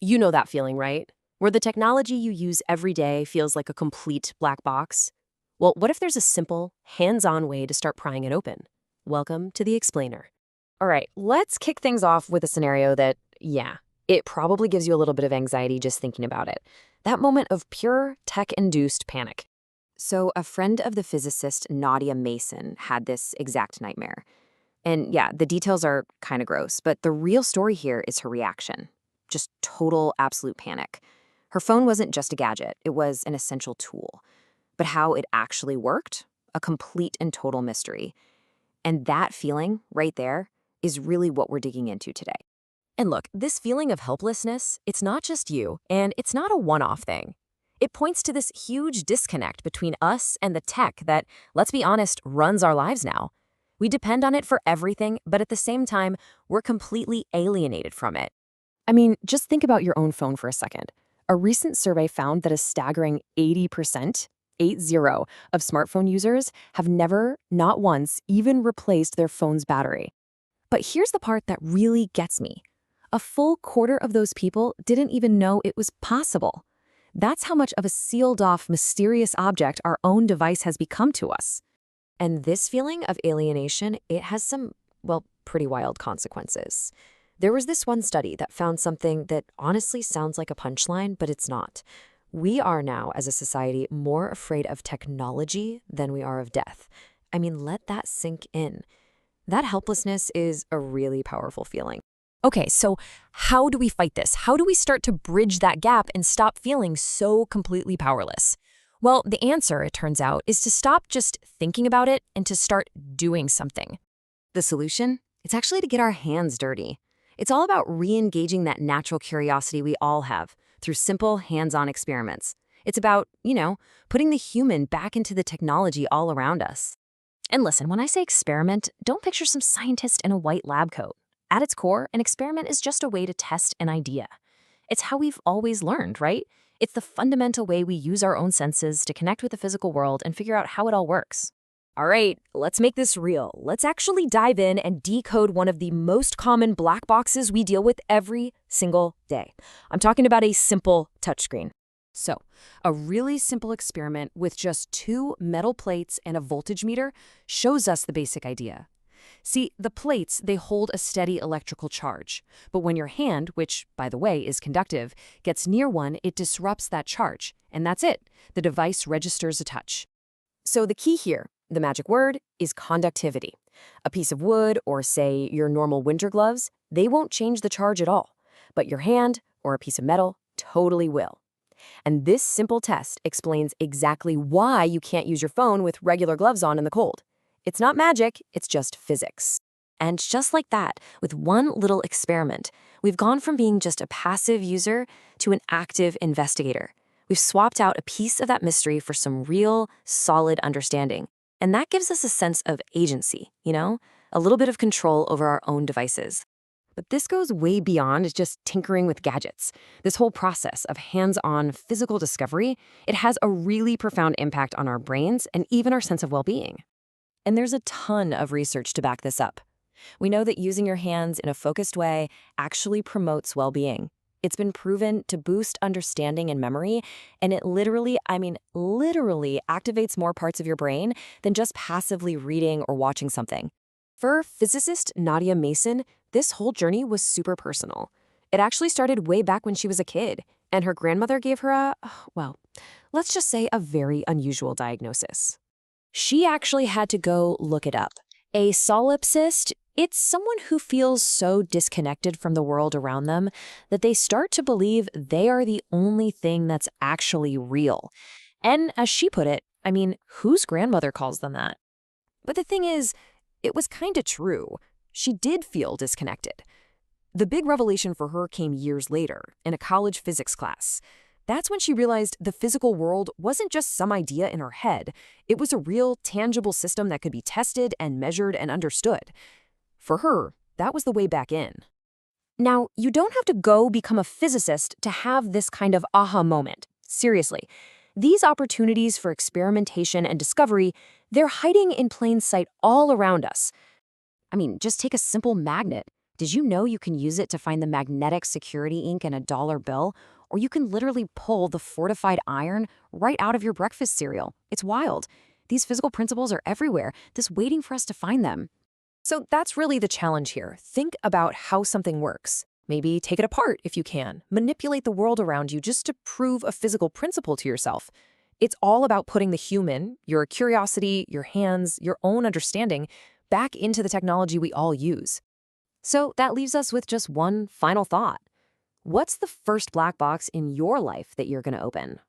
You know that feeling, right? Where the technology you use every day feels like a complete black box? Well, what if there's a simple, hands-on way to start prying it open? Welcome to the Explainer. All right, let's kick things off with a scenario that, yeah, it probably gives you a little bit of anxiety just thinking about it. That moment of pure tech-induced panic. So, a friend of the physicist Nadya Mason had this exact nightmare. And yeah, the details are kind of gross, but the real story here is her reaction. Just total, absolute panic. Her phone wasn't just a gadget, it was an essential tool. But how it actually worked? A complete and total mystery. And that feeling, right there, is really what we're digging into today. And look, this feeling of helplessness, it's not just you, and it's not a one-off thing. It points to this huge disconnect between us and the tech that, let's be honest, runs our lives now. We depend on it for everything, but at the same time, we're completely alienated from it. I mean, just think about your own phone for a second. A recent survey found that a staggering 80%, 80, of smartphone users have never, not once, even replaced their phone's battery. But here's the part that really gets me. A full quarter of those people didn't even know it was possible. That's how much of a sealed-off, mysterious object our own device has become to us. And this feeling of alienation, it has some, well, pretty wild consequences. There was this one study that found something that honestly sounds like a punchline, but it's not. We are now, as a society, more afraid of technology than we are of death. I mean, let that sink in. That helplessness is a really powerful feeling. Okay, so how do we fight this? How do we start to bridge that gap and stop feeling so completely powerless? Well, the answer, it turns out, is to stop just thinking about it and to start doing something. The solution? It's actually to get our hands dirty. It's all about re-engaging that natural curiosity we all have through simple, hands-on experiments. It's about, putting the human back into the technology all around us. And listen, when I say experiment, don't picture some scientist in a white lab coat. At its core, an experiment is just a way to test an idea. It's how we've always learned, right? It's the fundamental way we use our own senses to connect with the physical world and figure out how it all works. All right, let's make this real. Let's actually dive in and decode one of the most common black boxes we deal with every single day. I'm talking about a simple touchscreen. So, a really simple experiment with just 2 metal plates and a voltage meter shows us the basic idea. See, the plates, they hold a steady electrical charge. But when your hand, which, by the way, is conductive, gets near one, it disrupts that charge. And that's it. The device registers a touch. So the key here, the magic word, is conductivity. A piece of wood, or say your normal winter gloves, they won't change the charge at all. But your hand, or a piece of metal, totally will. And this simple test explains exactly why you can't use your phone with regular gloves on in the cold. It's not magic, it's just physics. And just like that, with one little experiment, we've gone from being just a passive user to an active investigator. We've swapped out a piece of that mystery for some real, solid understanding. And that gives us a sense of agency, a little bit of control over our own devices. But this goes way beyond just tinkering with gadgets. This whole process of hands-on physical discovery, it has a really profound impact on our brains and even our sense of well-being. And there's a ton of research to back this up. We know that using your hands in a focused way actually promotes well-being. It's been proven to boost understanding and memory, and it literally activates more parts of your brain than just passively reading or watching something. For physicist Nadya Mason, this whole journey was super personal. It actually started way back when she was a kid, and her grandmother gave her let's just say a very unusual diagnosis. She actually had to go look it up. A solipsist, it's someone who feels so disconnected from the world around them that they start to believe they are the only thing that's actually real. And as she put it, whose grandmother calls them that? But the thing is, it was kind of true. She did feel disconnected. The big revelation for her came years later, in a college physics class. That's when she realized the physical world wasn't just some idea in her head. It was a real, tangible system that could be tested and measured and understood. For her, that was the way back in. Now, you don't have to go become a physicist to have this kind of aha moment. Seriously. These opportunities for experimentation and discovery, they're hiding in plain sight all around us. Just take a simple magnet. Did you know you can use it to find the magnetic security ink in a dollar bill? Or you can literally pull the fortified iron right out of your breakfast cereal. It's wild. These physical principles are everywhere, just waiting for us to find them. So that's really the challenge here. Think about how something works. Maybe take it apart if you can. Manipulate the world around you just to prove a physical principle to yourself. It's all about putting the human, your curiosity, your hands, your own understanding, back into the technology we all use. So that leaves us with just one final thought. What's the first black box in your life that you're going to open?